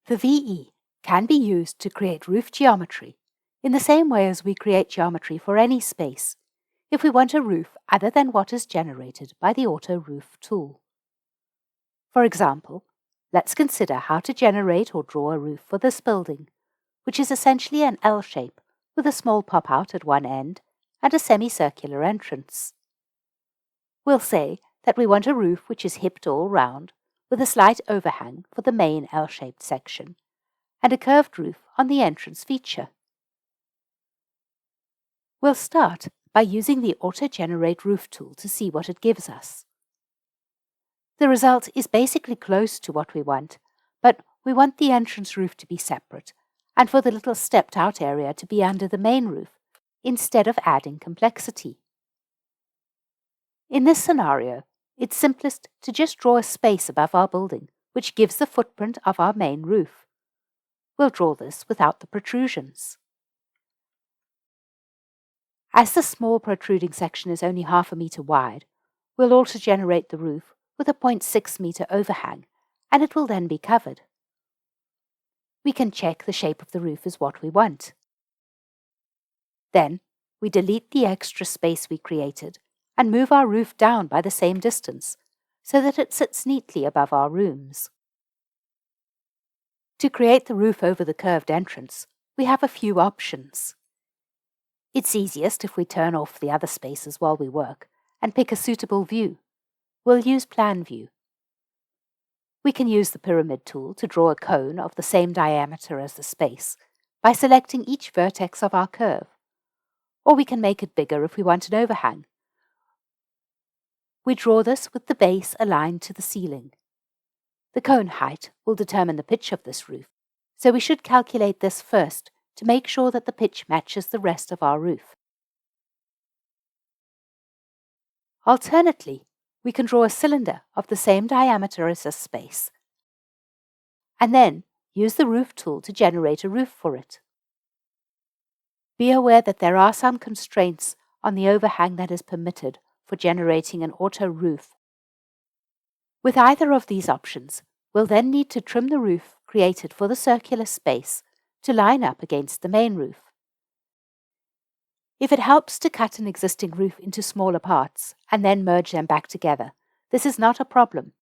The VE can be used to create roof geometry in the same way as we create geometry for any space if we want a roof other than what is generated by the Auto Roof tool. For example, let's consider how to generate or draw a roof for this building, which is essentially an L shape with a small pop-out at one end and a semicircular entrance. We'll say that we want a roof which is hipped all round with a slight overhang for the main L-shaped section and a curved roof on the entrance feature. We'll start by using the Auto Generate Roof tool to see what it gives us. The result is basically close to what we want, but we want the entrance roof to be separate and for the little stepped out area to be under the main roof instead of adding complexity. In this scenario, it's simplest to just draw a space above our building, which gives the footprint of our main roof. We'll draw this without the protrusions. As the small protruding section is only 1/2 meter wide, we'll also generate the roof with a 0.6 meter overhang, and it will then be covered. We can check the shape of the roof is what we want. Then, we delete the extra space we created and move our roof down by the same distance so that it sits neatly above our rooms. To create the roof over the curved entrance, we have a few options. It's easiest if we turn off the other spaces while we work and pick a suitable view. We'll use Plan View. We can use the Pyramid tool to draw a cone of the same diameter as the space by selecting each vertex of our curve, or we can make it bigger if we want an overhang. We draw this with the base aligned to the ceiling. The cone height will determine the pitch of this roof, so we should calculate this first to make sure that the pitch matches the rest of our roof. Alternately, we can draw a cylinder of the same diameter as this space, and then use the Roof tool to generate a roof for it. Be aware that there are some constraints on the overhang that is permitted for generating an auto roof. With either of these options, we'll then need to trim the roof created for the circular space to line up against the main roof. If it helps to cut an existing roof into smaller parts and then merge them back together, this is not a problem.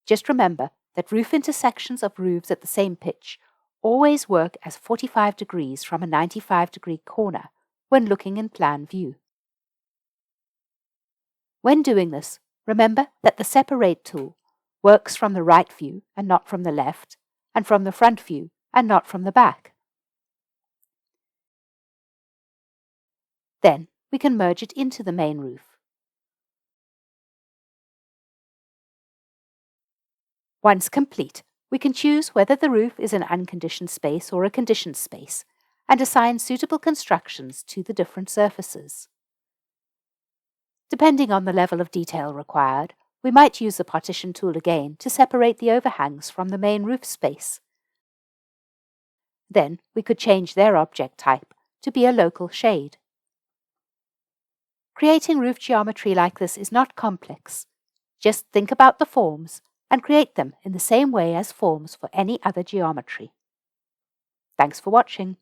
Just remember that roof intersections of roofs at the same pitch always work as 45 degrees from a 95-degree corner when looking in Plan View. When doing this, remember that the Separate tool works from the right view and not from the left, and from the front view and not from the back. Then we can merge it into the main roof. Once complete, we can choose whether the roof is an unconditioned space or a conditioned space, and assign suitable constructions to the different surfaces. Depending on the level of detail required, we might use the Partition tool again to separate the overhangs from the main roof space. Then we could change their object type to be a local shade. Creating roof geometry like this is not complex. Just think about the forms and create them in the same way as forms for any other geometry. Thanks for watching.